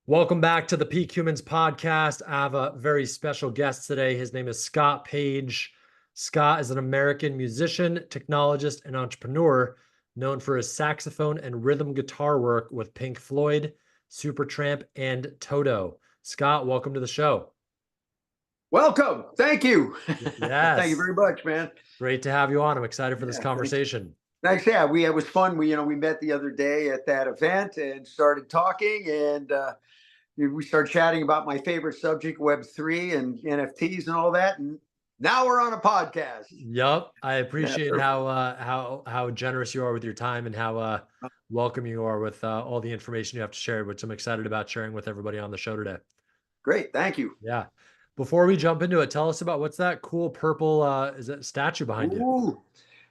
Welcome back to the Peak Humans podcast. I have a very special guest today. His name is Scott Page. Scott is an American musician, technologist, and entrepreneur known for his saxophone and rhythm guitar work with Pink Floyd, Supertramp, and Toto. Scott, welcome to the show. Welcome. Thank you. Yes. Thank you very much, man. Great to have you on. I'm excited for this conversation. Thanks. Yeah, it was fun. We met the other day at that event and started talking, and we started chatting about my favorite subject, Web3 and NFTs and all that. And now we're on a podcast. Yep. I appreciate how generous you are with your time and how welcome you are with all the information you have to share, which I'm excited about sharing with everybody on the show today. Great. Thank you. Yeah. Before we jump into it, tell us about what's that cool purple is that statue behind you?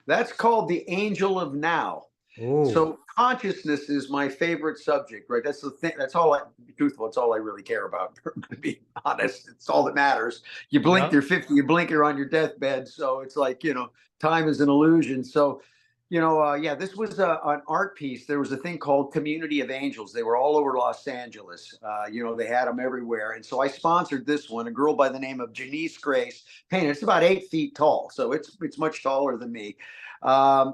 That's called the Angel of Now. Ooh. So consciousness is my favorite subject, right? That's the thing. That's all to be truthful. It's all I really care about, to be honest. It's all that matters. You blink, you're 50, you blink, you're on your deathbed. So it's like, time is an illusion. So, this was an art piece. There was a thing called Community of Angels. They were all over Los Angeles. They had them everywhere. And so I sponsored this one. A girl by the name of Janice Grace painted. It's about 8 feet tall. So it's much taller than me.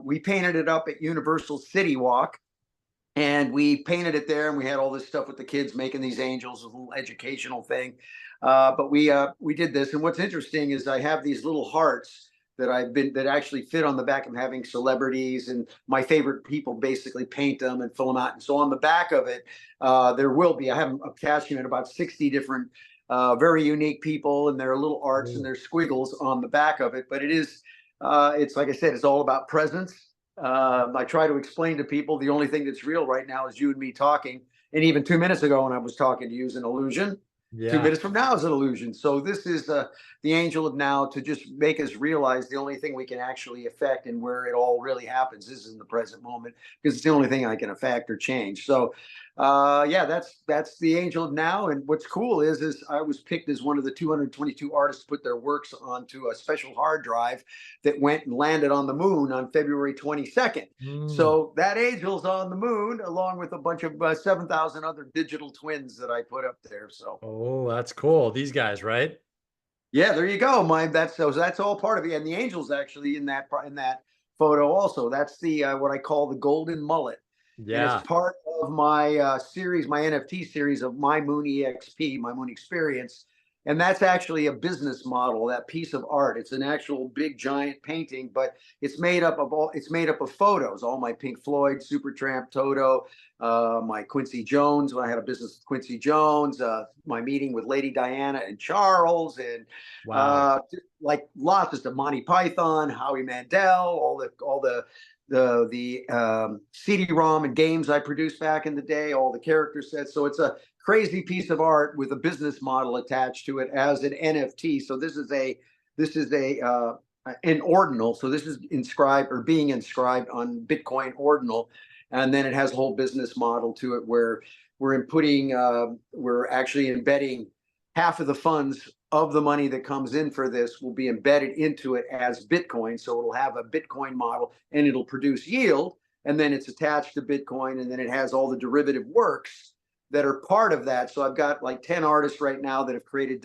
We painted it up at Universal City Walk, and we painted it there, and we had all this stuff with the kids making these angels, a little educational thing. But we did this, and what's interesting is I have these little hearts that actually fit on the back. I'm having celebrities and my favorite people basically paint them and fill them out. And so on the back of it, I have them attaching it about 60 different very unique people, and there are little arts and there's squiggles on the back of it. But it's like I said, it's all about presence. I try to explain to people the only thing that's real right now is you and me talking. And even 2 minutes ago when I was talking to you is an illusion. Yeah. 2 minutes from now is an illusion. So this is the Angel of Now, to just make us realize the only thing we can actually affect and where it all really happens is in the present moment, because it's the only thing I can affect or change. So that's the Angel of Now. And what's cool is I was picked as one of the 222 artists to put their works onto a special hard drive that went and landed on the moon on February 22nd. So that angel's on the moon, along with a bunch of 7,000 other digital twins that I put up there. So that's cool. These guys, right? Yeah, there you go. That's all part of it. And the angel's actually in that photo also. That's the what I call the golden mullet. Yeah, and it's part of my series, my NFT series of My Moon EXP, My Moon Experience. And that's actually a business model, that piece of art. It's an actual big giant painting, but it's made up of photos, all my Pink Floyd, Supertramp, Toto, my Quincy Jones, when I had a business with Quincy Jones, my meeting with Lady Diana and Charles, and like lots of Monty Python, Howie Mandel, all the CD-ROM and games I produced back in the day, all the character sets. So it's a crazy piece of art with a business model attached to it as an NFT. So this is an ordinal. So this is being inscribed on Bitcoin ordinal, and then it has a whole business model to it where we're actually embedding half of the funds of the money that comes in for this will be embedded into it as Bitcoin. So it'll have a Bitcoin model and it'll produce yield, and then it's attached to Bitcoin, and then it has all the derivative works that are part of that. So I've got like 10 artists right now that have created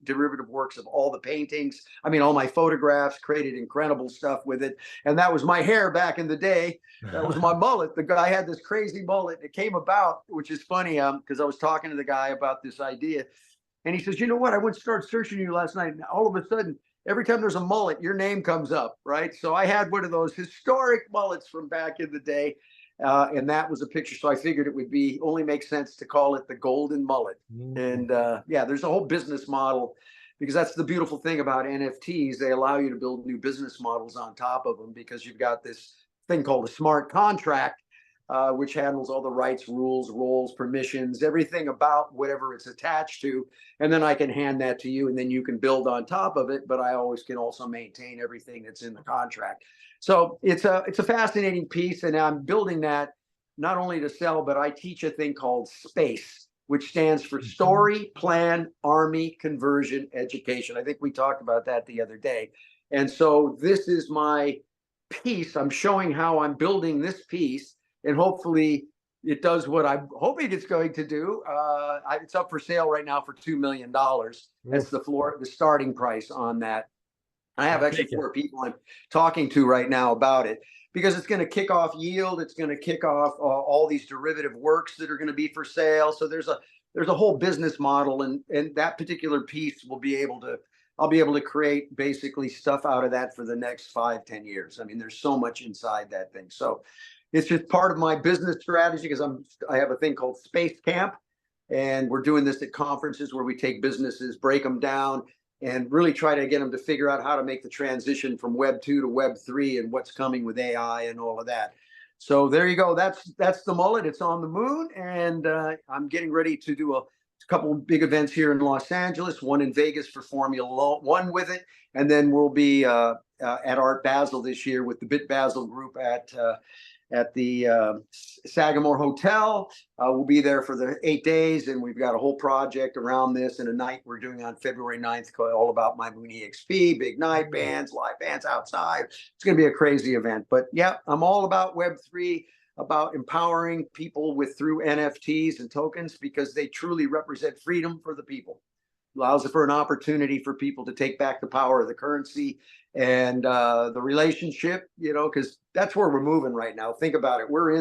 derivative works of all the paintings. I mean, all my photographs, created incredible stuff with it. And that was my hair back in the day. That was my mullet. The guy had this crazy mullet. It came about, which is funny, because I was talking to the guy about this idea. And he says, you know what? I went to start searching you last night. And all of a sudden, every time there's a mullet, your name comes up, right? So I had one of those historic mullets from back in the day. And that was a picture. So I figured it would only make sense to call it the golden mullet. And there's a whole business model, because that's the beautiful thing about NFTs. They allow you to build new business models on top of them, because you've got this thing called a smart contract, which handles all the rights, rules, roles, permissions, everything about whatever it's attached to. And then I can hand that to you, and then you can build on top of it. But I always can also maintain everything that's in the contract. So it's a fascinating piece, and I'm building that not only to sell, but I teach a thing called SPACE, which stands for Story, Plan, Army, Conversion, Education. I think we talked about that the other day. And so this is my piece. I'm showing how I'm building this piece, and hopefully it does what I'm hoping it's going to do. It's up for sale right now for $2 million. That's the starting price on that. I have actually 4 people I'm talking to right now about it, because it's going to kick off yield. It's going to kick off all these derivative works that are going to be for sale. So there's a whole business model, and that particular piece I'll be able to create basically stuff out of that for the next 5-10 years. I mean, there's so much inside that thing. So it's just part of my business strategy, because I have a thing called Space Camp, and we're doing this at conferences where we take businesses, break them down, and really try to get them to figure out how to make the transition from Web 2 to Web 3 and what's coming with AI and all of that. So there you go. That's the mullet. It's on the moon, and I'm getting ready to do a couple of big events here in Los Angeles, one in Vegas for Formula One with it, and then we'll be at Art Basel this year with the Bit Basel group at the Sagamore Hotel. We'll be there for the 8 days, and we've got a whole project around this, and a night we're doing on February 9th all about my Moon EXP, big night bands, live bands outside. It's going to be a crazy event. But yeah, I'm all about Web3, about empowering people through NFTs and tokens, because they truly represent freedom for the people. Allows for an opportunity for people to take back the power of the currency and the relationship, because that's where we're moving right now. Think about it. We're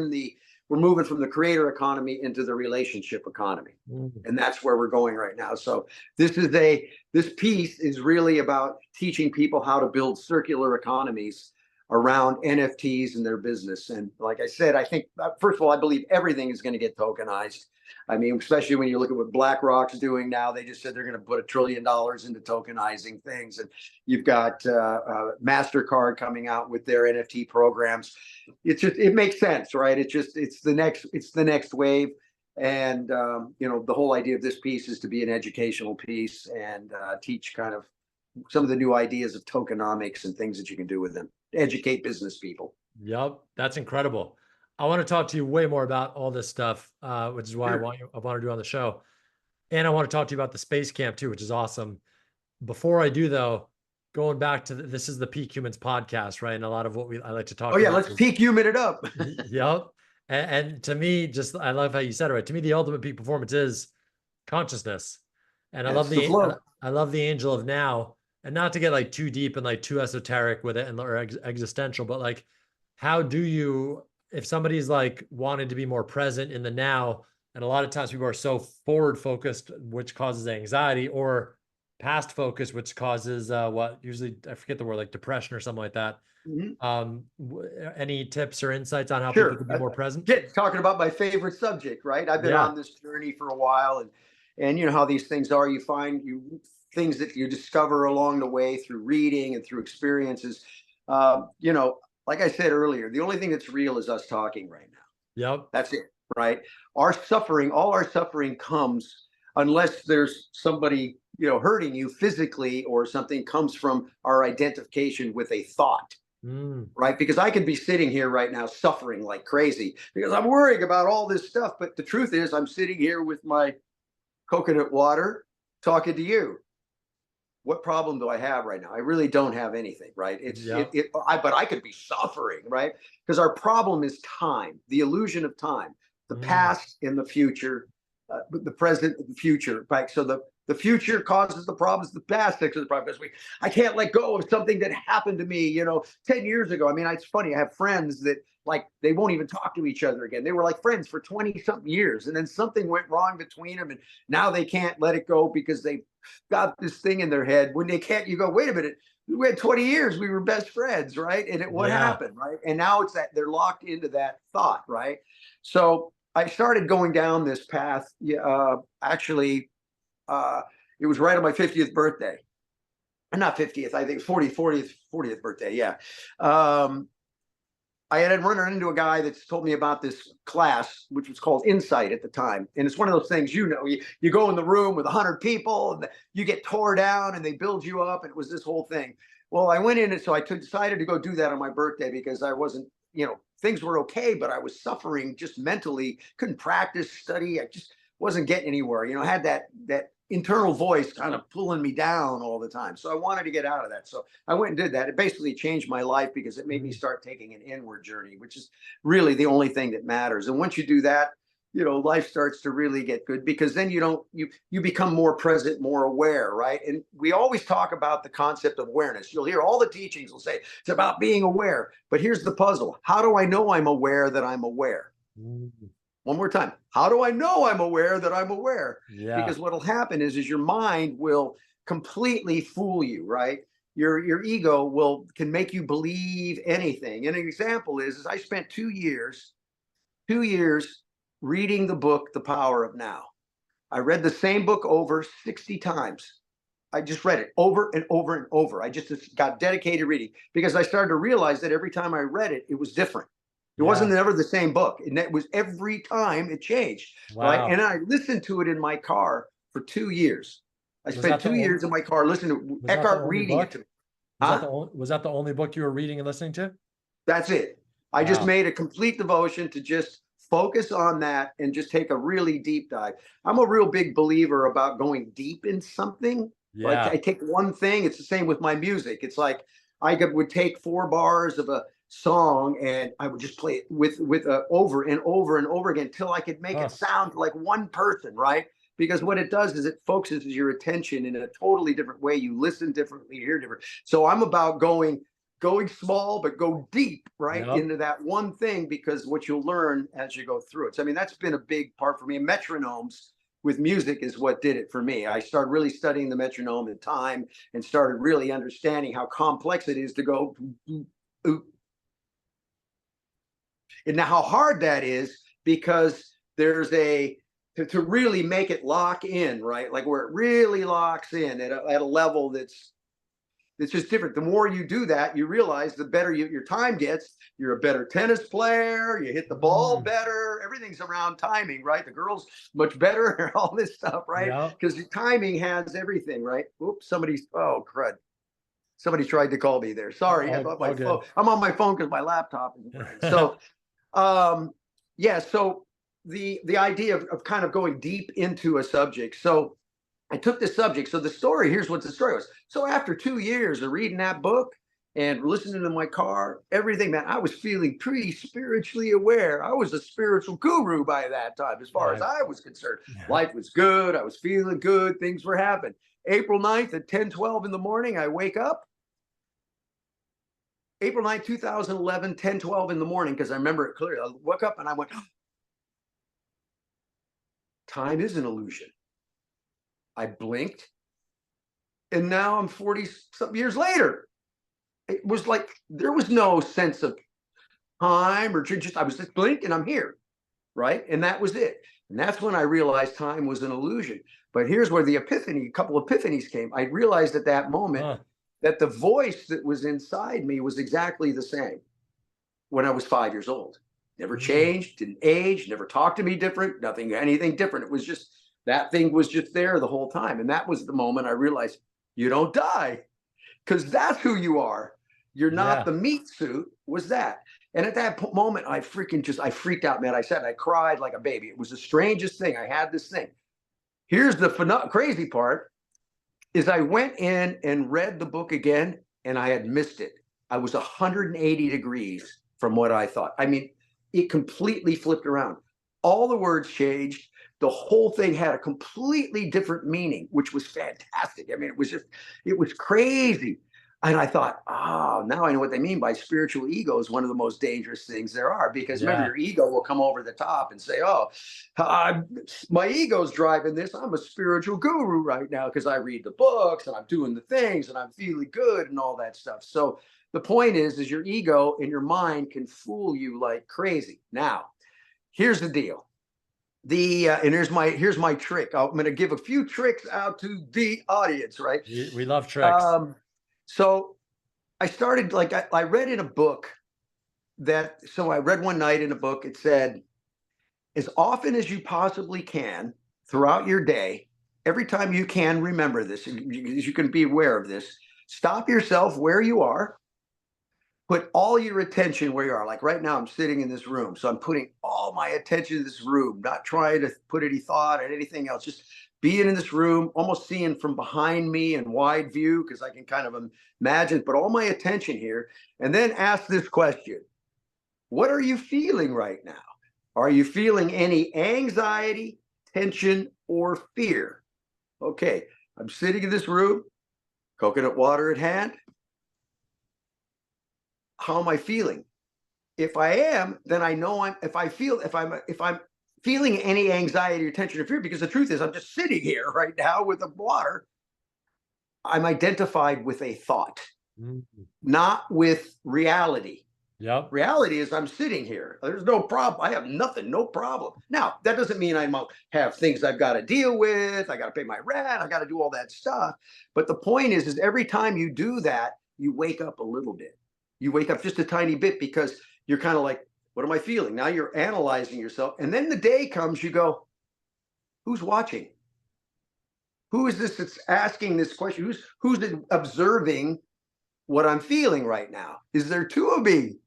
moving from the creator economy into the relationship economy. And that's where we're going right now. So this piece is really about teaching people how to build circular economies around NFTs and their business. And like I said, I think, first of all, I believe everything is going to get tokenized. I mean, especially when you look at what BlackRock's doing now. They just said they're going to put $1 trillion into tokenizing things. And you've got MasterCard coming out with their NFT programs. It makes sense, right? It's the next wave. And, the whole idea of this piece is to be an educational piece and teach kind of some of the new ideas of tokenomics and things that you can do with them. Educate business people. Yep, that's incredible. I want to talk to you way more about all this stuff, which is why Sure. I want to do on the show. And I want to talk to you about the Space Camp too, which is awesome. Before I do though, going back to this is the Peak Humans podcast, right? And a lot of what I like to talk about. Oh yeah, let's peak human it up. Yep. And to me, I love how you said it, right? To me, the ultimate peak performance is consciousness. And I love the angel of now. And not to get like too deep and like too esoteric with it or existential, but like, how do you, if somebody's like wanting to be more present in the now, and a lot of times people are so forward focused, which causes anxiety, or past focus, which causes usually, I forget the word, like depression or something like that. Any tips or insights on how people can be more present? Talking about my favorite subject, right? I've been on this journey for a while, and you know how these things are. You find things that you discover along the way through reading and through experiences. Like I said earlier, the only thing that's real is us talking right now. Yep. That's it, right? All our suffering comes, unless there's somebody, hurting you physically, or something comes from our identification with a thought, right? Because I could be sitting here right now suffering like crazy because I'm worrying about all this stuff. But the truth is, I'm sitting here with my coconut water talking to you. What problem do I have right now? I really don't have anything, right? But I could be suffering, right? Because our problem is time, the illusion of time, the past and the future, the present and the future, right? So the future causes the problems, the past fixes the problems. I can't let go of something that happened to me, 10 years ago. I mean, it's funny. I have friends that they won't even talk to each other again. They were like friends for 20 something years. And then something went wrong between them. And now they can't let it go because they got this thing in their head. When they can't, you go, wait a minute, we had 20 years, we were best friends, right? And what happened, right? And now it's that they're locked into that thought, right? So I started going down this path. Actually, it was right on my 50th birthday. Not 50th, I think 40th birthday. Yeah. I had run into a guy that's told me about this class, which was called Insight at the time. And it's one of those things, you go in the room with 100 people and you get tore down and they build you up. And it was this whole thing. Well, I went in, and so I decided to go do that on my birthday because I wasn't, things were okay, but I was suffering just mentally, couldn't practice, study. I just wasn't getting anywhere. You know, I had that internal voice kind of pulling me down all the time. So I wanted to get out of that. So I went and did that. It basically changed my life because it made me start taking an inward journey, which is really the only thing that matters. And once you do that, you know, life starts to really get good, because then you become more present, more aware, right? And we always talk about the concept of awareness. You'll hear all the teachings will say it's about being aware, but here's the puzzle. How do I know I'm aware that I'm aware? One more time. How do I know I'm aware that I'm aware? Yeah. Because what'll happen is your mind will completely fool you, right? Your ego can make you believe anything. And an example is I spent 2 years reading the book, The Power of Now. I read the same book over 60 times. I just read it over and over and over. I just got dedicated reading because I started to realize that every time I read it, it was different. It wasn't never the same book. And it was every time it changed. Wow. Right. And I listened to it in my car for 2 years. I spent 2 years in my car listening to Eckhart reading it to me. Was that the only book you were reading and listening to? That's it. I just made a complete devotion to just focus on that and just take a really deep dive. I'm a real big believer about going deep in something. Yeah. Like I take one thing. It's the same with my music. It's like I would take 4 bars of a song and I would just play it with over and over and over again till I could make it sound like one person, right? Because what it does is it focuses your attention in a totally different way. You listen differently, you hear different. So I'm about going small, but go deep, right? Into that one thing, because what you'll learn as you go through it. So, I mean, that's been a big part for me. And metronomes with music is what did it for me. I started really studying the metronome and time and started really understanding how complex it is to go. And now how hard that is, because there's to really make it lock in, right? Like where it really locks in at a level that's just different. The more you do that, you realize the better your time gets. You're a better tennis player. You hit the ball better. Everything's around timing, right? The girls much better, all this stuff, right? Because the timing has everything, right? Oops, oh, crud. Somebody tried to call me there. Sorry, I'm on my phone because my laptop isn't working. So, yeah. So the idea of kind of going deep into a subject. So I took the subject. So the story, here's what the story was. So after 2 years of reading that book and listening to my car, everything, man, I was feeling pretty spiritually aware. I was a spiritual guru by that time, as far as I was concerned. Life was good. I was feeling good. Things were happening. April 9th at 10:12 in the morning, I wake up. April 9th, 2011, 10:12 in the morning, because I remember it clearly. I woke up and I went, time is an illusion. I blinked, and now I'm 40-something years later. It was like there was no sense of time or just, I was just blink and I'm here, right? And that was it. And that's when I realized time was an illusion. But here's where a couple epiphanies came. I realized at that moment that the voice that was inside me was exactly the same when I was 5 years old. Never changed, didn't age, never talked to me different, anything different. It was just, that thing was just there the whole time. And that was the moment I realized you don't die, because that's who you are. You're not the meat suit, was that. And at that moment, I freaked out, man. I cried like a baby. It was the strangest thing. I had this thing. Here's the crazy part is I went in and read the book again, and I had missed it. I was 180 degrees from what I thought. I mean, it completely flipped around. All the words changed. The whole thing had a completely different meaning, which was fantastic. I mean, it was crazy. And I thought, now I know what they mean by spiritual ego is one of the most dangerous things there are. Because remember, your ego will come over the top and say, my ego's driving this. I'm a spiritual guru right now because I read the books and I'm doing the things and I'm feeling good and all that stuff. So the point is your ego and your mind can fool you like crazy. Now, here's the deal. And here's my trick. I'm going to give a few tricks out to the audience, right? We love tricks. So I started, I read in a book so I read one night in a book, it said, as often as you possibly can throughout your day, every time you can, remember this, you can be aware of this, stop yourself where you are, put all your attention where you are. Like right now, I'm sitting in this room. So I'm putting all my attention in this room, not trying to put any thought and anything else, just being in this room, almost seeing from behind me in wide view, because I can kind of imagine, put all my attention here, and then ask this question. What are you feeling right now? Are you feeling any anxiety, tension, or fear? Okay, I'm sitting in this room, coconut water at hand. How am I feeling? If I am, then I know if I'm feeling any anxiety or tension or fear, because the truth is I'm just sitting here right now with the water, I'm identified with a thought, not with reality. Yep. Reality is I'm sitting here. There's no problem. I have nothing, no problem. Now, that doesn't mean I might have things I've got to deal with. I got to pay my rent. I got to do all that stuff. But the point is every time you do that, you wake up a little bit. You wake up just a tiny bit, because you're kind of like, what am I feeling? Now you're analyzing yourself. And then the day comes, you go, who's watching? Who is this that's asking this question? Who's observing what I'm feeling right now? Is there two of me?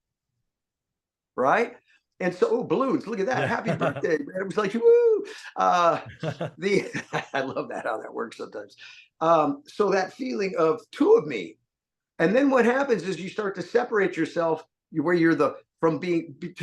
Right? And so, oh, balloons, look at that. Happy birthday. It was like, woo. I love that, how that works sometimes. So that feeling of two of me. And then what happens is you start to separate yourself where you're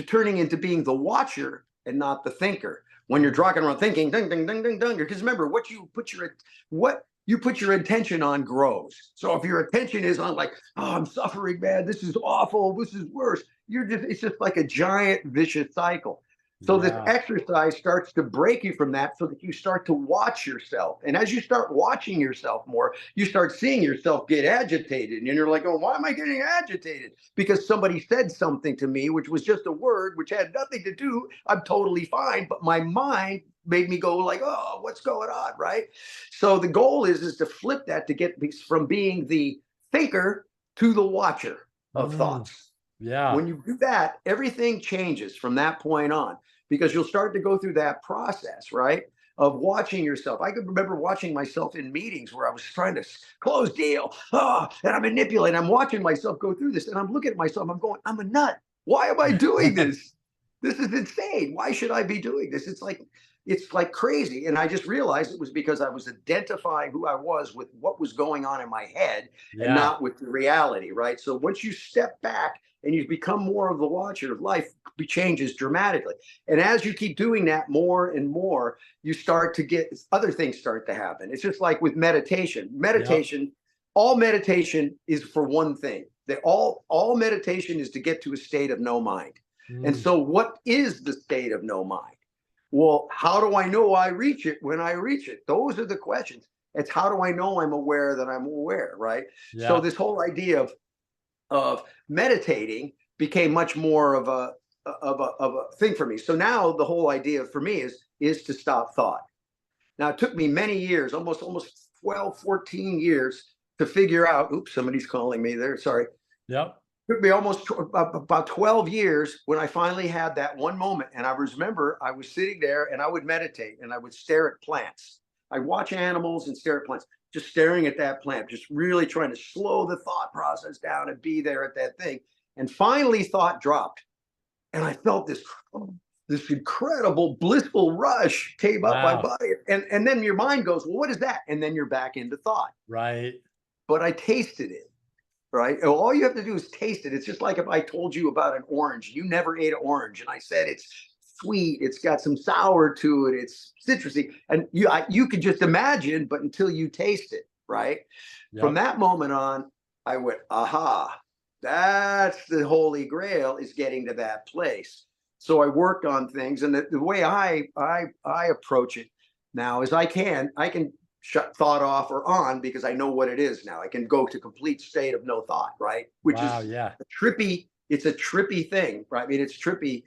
turning into being the watcher and not the thinker. When you're walking around thinking, ding, ding, ding, ding, ding, because remember, what you put your attention on grows. So if your attention is on like, oh, I'm suffering, man, this is awful, this is worse, it's just like a giant vicious cycle. So this exercise starts to break you from that, so that you start to watch yourself. And as you start watching yourself more, you start seeing yourself get agitated. And you're like, oh, why am I getting agitated? Because somebody said something to me, which was just a word, which had nothing to do. I'm totally fine. But my mind made me go like, oh, what's going on, right? So the goal is to flip that, to get from being the thinker to the watcher of thoughts. Yeah. When you do that, everything changes from that point on, because you'll start to go through that process, right, of watching yourself. I could remember watching myself in meetings where I was trying to close deal, and I'm manipulating. I'm watching myself go through this, and I'm looking at myself. I'm going, I'm a nut. Why am I doing this? This is insane. Why should I be doing this? It's like crazy. And I just realized it was because I was identifying who I was with what was going on in my head, and not with the reality, right? So once you step back and you become more of the watcher, of life changes dramatically. And as you keep doing that more and more, you start to get other things start to happen. It's just like with meditation. All meditation is for one thing. All meditation is to get to a state of no mind. And so what is the state of no mind? Well, how do I know I reach it when I reach it? Those are the questions. It's how do I know I'm aware that I'm aware, right? So this whole idea of meditating became much more of a thing for me. So now the whole idea for me is to stop thought. Now it took me many years, almost 12, 14 years to figure out, oops, somebody's calling me there. Sorry. Yep. It took me almost about 12 years when I finally had that one moment. And I remember I was sitting there and I would meditate and I would stare at plants. I watch animals and stare at plants, just staring at that plant, just really trying to slow the thought process down and be there at that thing. And finally thought dropped. And I felt this incredible blissful rush came up my body. And then your mind goes, well, what is that? And then you're back into thought. Right. But I tasted it. Right. And all you have to do is taste it. It's just like if I told you about an orange, you never ate an orange. And I said, it's sweet. It's got some sour to it. It's citrusy. And you could just imagine, but until you taste it. Right. Yep. From that moment on, I went, aha, that's the holy grail, is getting to that place. So I worked on things. And the way I approach it now is I can shut thought off or on, because I know what it is now. I can go to complete state of no thought, right? Which is trippy. It's a trippy thing, right? I mean, it's trippy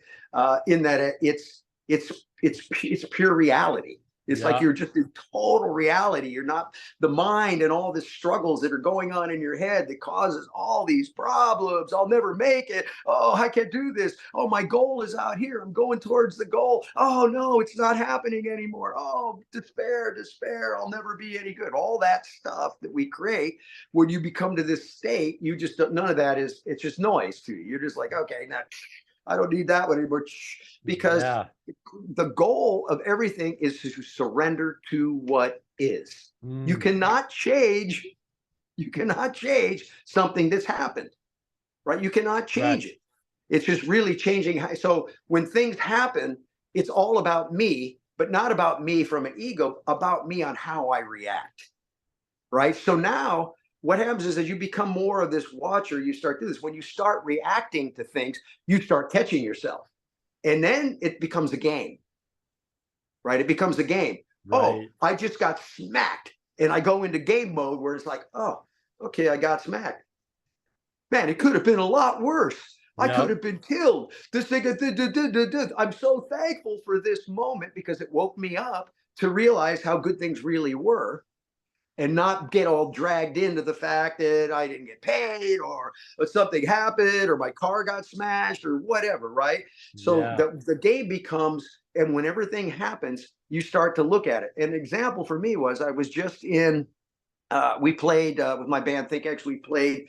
in that it's pure reality. It's like you're just in total reality. You're not the mind and all the struggles that are going on in your head that causes all these problems. I'll never make it. Oh, I can't do this. Oh, my goal is out here. I'm going towards the goal. Oh, no, it's not happening anymore. Oh, despair, despair. I'll never be any good. All that stuff that we create when you become to this state, you just don't, none of that is, it's just noise to you. You're just like, okay, now I don't need that one anymore, because the goal of everything is to surrender to what is. You cannot change something that's happened, right? You cannot change it. It's just really changing. So when things happen, it's all about me, but not about me from an ego, about me on how I react, right? So now what happens is, as you become more of this watcher, you start doing this. When you start reacting to things, you start catching yourself. And then it becomes a game, right? It becomes a game. Right. Oh, I just got smacked. And I go into game mode where it's like, oh, okay, I got smacked. Man, it could have been a lot worse. I could have been killed. This thing, I'm so thankful for this moment because it woke me up to realize how good things really were, and not get all dragged into the fact that I didn't get paid or something happened or my car got smashed or whatever, right? So the game becomes, and when everything happens, you start to look at it. An example for me was, I was just in, we played with my band Think X, we played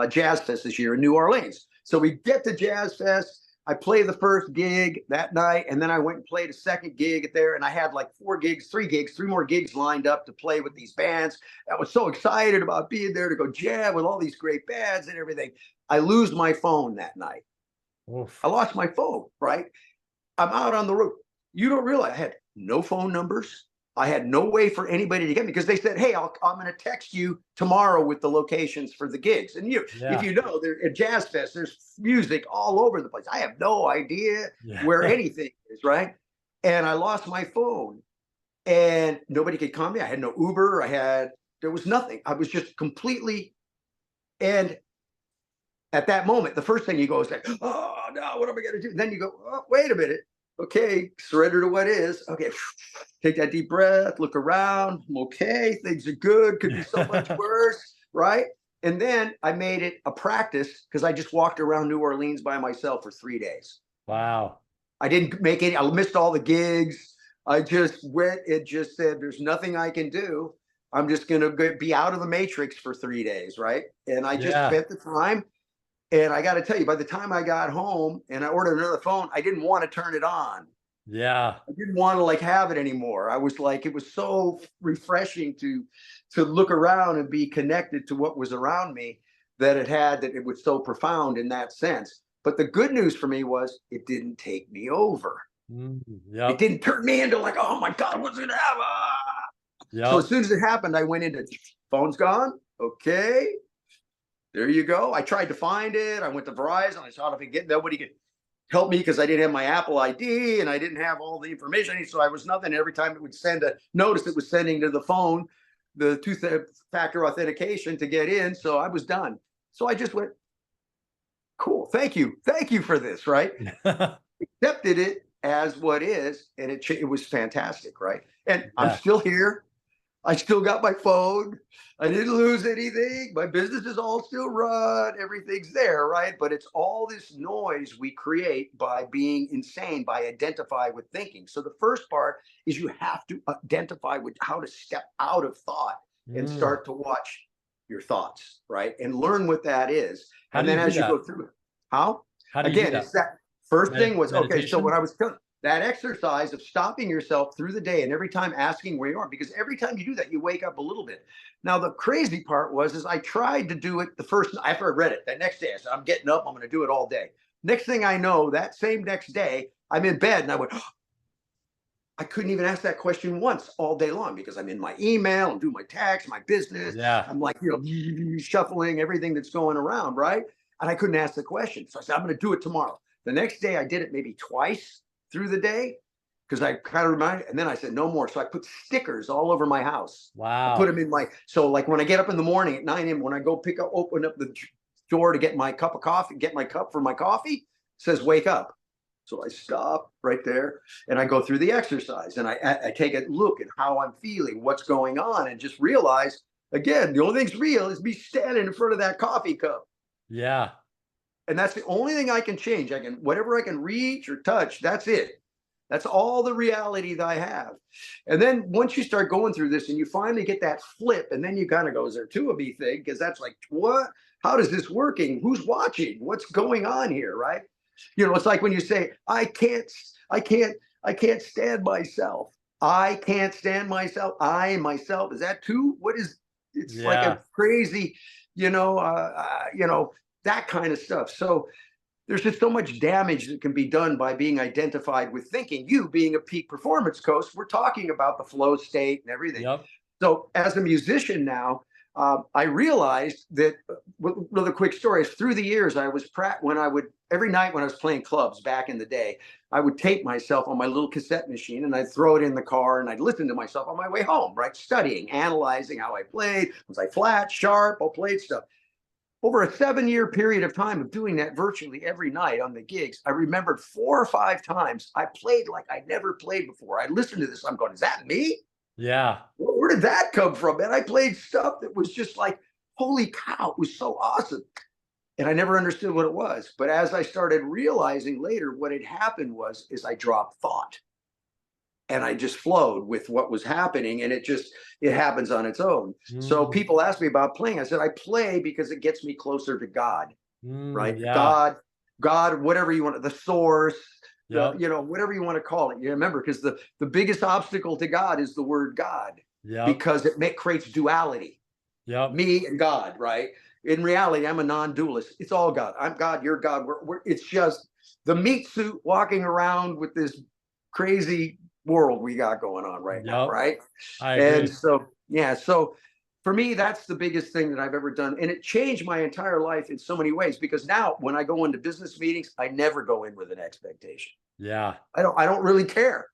Jazz Fest this year in New Orleans. So we get to Jazz Fest, I played the first gig that night, and then I went and played a second gig there, and I had like three more gigs lined up to play with these bands. I was so excited about being there to go jam with all these great bands and everything. I lose my phone that night. Oof. I lost my phone, right? I'm out on the road. You don't realize I had no phone numbers. I had no way for anybody to get me, because they said, hey, I'm going to text you tomorrow with the locations for the gigs. And if you know, at Jazz Fest, there's music all over the place. I have no idea where anything is, right? And I lost my phone and nobody could call me. I had no Uber. There was nothing. I was just completely, and at that moment, the first thing you go is like, oh, no, what am I going to do? And then you go, oh, wait a minute. Okay, surrender to what is. Okay, take that deep breath, look around. I'm okay, things are good, could be so much worse, right? And then I made it a practice, because I just walked around New Orleans by myself for 3 days. Wow. I didn't make any, I missed all the gigs. I just went and just said, there's nothing I can do. I'm just going to be out of the matrix for 3 days, right? And I just spent the time. And I got to tell you, by the time I got home and I ordered another phone, I didn't want to turn it on. Yeah. I didn't want to like have it anymore. I was like, it was so refreshing to look around and be connected to what was around me, that it was so profound in that sense. But the good news for me was, it didn't take me over. It didn't turn me into like, oh my God, what's going to happen? So as soon as it happened, I went into, phone's gone. Okay. There you go. I tried to find it. I went to Verizon. I saw if I could get, nobody could help me because I didn't have my Apple ID and I didn't have all the information. So I was nothing. Every time it would send a notice, it was sending to the phone the two-factor authentication to get in. So I was done. So I just went, cool. Thank you. Thank you for this, right? Accepted it as what is, and it was fantastic, right? And I'm still here. I still got my phone. I didn't lose anything. My business is all still run. Everything's there, right? But it's all this noise we create by being insane, by identify with thinking. So the first part is you have to identify with how to step out of thought and start to watch your thoughts, right? And learn what that is. And then as you go through it, how do you do that? It's that first thing was, okay, so when I was done, that exercise of stopping yourself through the day and every time asking where you are, because every time you do that, you wake up a little bit. Now, the crazy part is I tried to do it the first, after I read it, that next day, I said, I'm getting up, I'm going to do it all day. Next thing I know, that same next day, I'm in bed and I went, oh, I couldn't even ask that question once all day long because I'm in my email, I'm doing my tax, my business. I'm like, shuffling everything that's going around, right? And I couldn't ask the question. So I said, I'm going to do it tomorrow. The next day I did it maybe twice through the day, because I kind of reminded, and then I said no more. So I put stickers all over my house. Wow. I put them in so like when I get up in the morning at 9 a.m., when I go open up the door to get my cup of coffee, get my cup for my coffee, it says wake up. So I stop right there and I go through the exercise and I take a look at how I'm feeling, what's going on, and just realize again, the only thing's real is me standing in front of that coffee cup. Yeah. And that's the only thing I can change. Whatever I can reach or touch, that's it. That's all the reality that I have. And then once you start going through this and you finally get that flip, and then you kind of go, is there two of me thing? Because that's like, what? How does this working? Who's watching? What's going on here? Right. It's like when you say, I can't stand myself. I can't stand myself. I myself. Is that two? What is, it's like a crazy, that kind of stuff. So there's just so much damage that can be done by being identified with thinking. You being a peak performance coach, we're talking about the flow state and everything. Yep. So as a musician now, I realized that, another quick story is through the years, every night when I was playing clubs back in the day, I would tape myself on my little cassette machine and I'd throw it in the car and I'd listen to myself on my way home, right? Studying, analyzing how I played. Was I flat, sharp, or played stuff? Over a 7-year period of time of doing that virtually every night on the gigs, I remembered 4 or 5 times I played like I never played before. I listened to this, I'm going, is that me? Yeah. Where did that come from? And I played stuff that was just like, holy cow, it was so awesome. And I never understood what it was. But as I started realizing later, what had happened is I dropped thought. And I just flowed with what was happening, and it happens on its own. So people ask me about playing. I said, I play because it gets me closer to God, right? Yeah. God, whatever you want, the source, Yep. whatever you want to call it. You remember, because the biggest obstacle to God is the word God, because it creates duality. Yep. Me and God, right? In reality, I'm a non-dualist. It's all God. I'm God, you're God. It's just the meat suit walking around with this crazy world we got going on right now, right? I agree. And so for me, that's the biggest thing that I've ever done, and it changed my entire life in so many ways, because now when I go into business meetings, I never go in with an expectation. Yeah. I don't really care.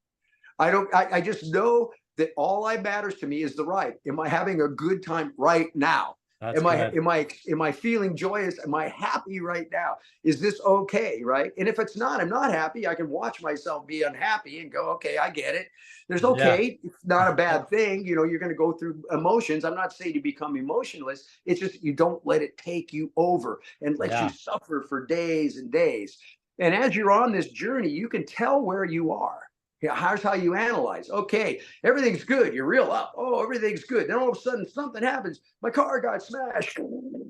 I just know that all that matters to me is the right. Am I having a good time right now? Am I feeling joyous? Am I happy right now? Is this okay? Right. And if it's not, I'm not happy. I can watch myself be unhappy and go, okay, I get it. There's okay. Yeah. It's not a bad thing. You're going to go through emotions. I'm not saying you become emotionless. It's just, you don't let it take you over and let you suffer for days and days. And as you're on this journey, you can tell where you are. Here's how you analyze. Okay, everything's good. You're real up. Oh, everything's good. Then all of a sudden something happens. My car got smashed.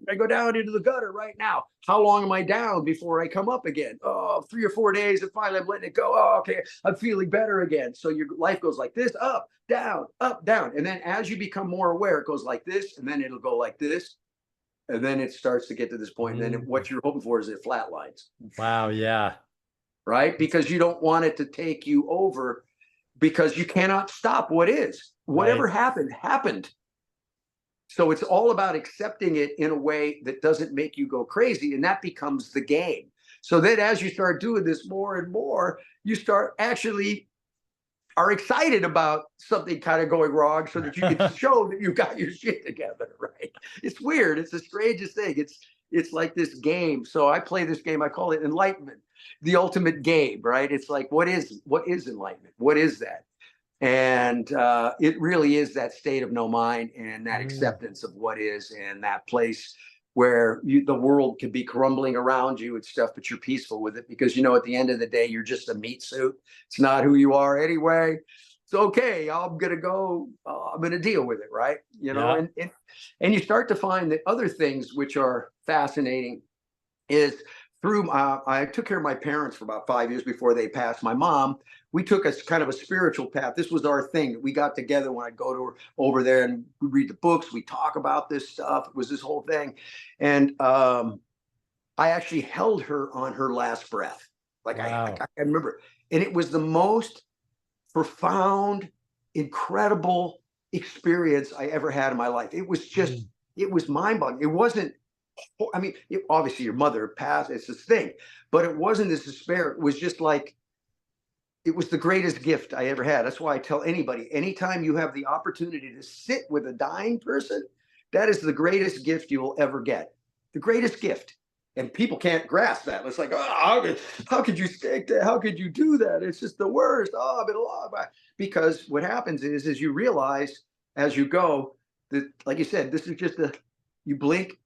I go down into the gutter right now. How long am I down before I come up again? Oh, 3 or 4 days, and finally I'm letting it go. Oh, okay, I'm feeling better again. So your life goes like this, up, down, up, down. And then as you become more aware, it goes like this, and then it'll go like this. And then it starts to get to this point. And then what you're hoping for is it flatlines. Wow, yeah. Right? Because you don't want it to take you over, because you cannot stop what is. Whatever happened. So it's all about accepting it in a way that doesn't make you go crazy, and that becomes the game. So then as you start doing this more and more, you start actually are excited about something kind of going wrong, so that you can show that you got your shit together, right? It's weird. It's the strangest thing. It's like this game. So I play this game. I call it enlightenment, the ultimate game, right? It's like, what is enlightenment? What is that? And it really is that state of no mind and that acceptance of what is, and that place where the world can be crumbling around you and stuff, but you're peaceful with it, because at the end of the day, you're just a meat suit. It's not who you are anyway. It's okay. I'm gonna go. I'm gonna deal with it, right? And you start to find that other things which are fascinating is through. I took care of my parents for about 5 years before they passed. My mom, we took a kind of a spiritual path. This was our thing. We got together when I'd go to her over there and we read the books. We talk about this stuff. It was this whole thing, and I actually held her on her last breath. Like I remember, and it was the most profound, incredible experience I ever had in my life. It was just, it was mind-boggling. It wasn't, I mean, obviously your mother passed, it's this thing, but it wasn't this despair. It was just like, it was the greatest gift I ever had. That's why I tell anybody, anytime you have the opportunity to sit with a dying person, that is the greatest gift you will ever get. The greatest gift. And people can't grasp that. It's like, oh, how could you stick that? How could you do that? It's just the worst. Oh, I've been alive. Because what happens is you realize as you go that, like you said, this is just you blink,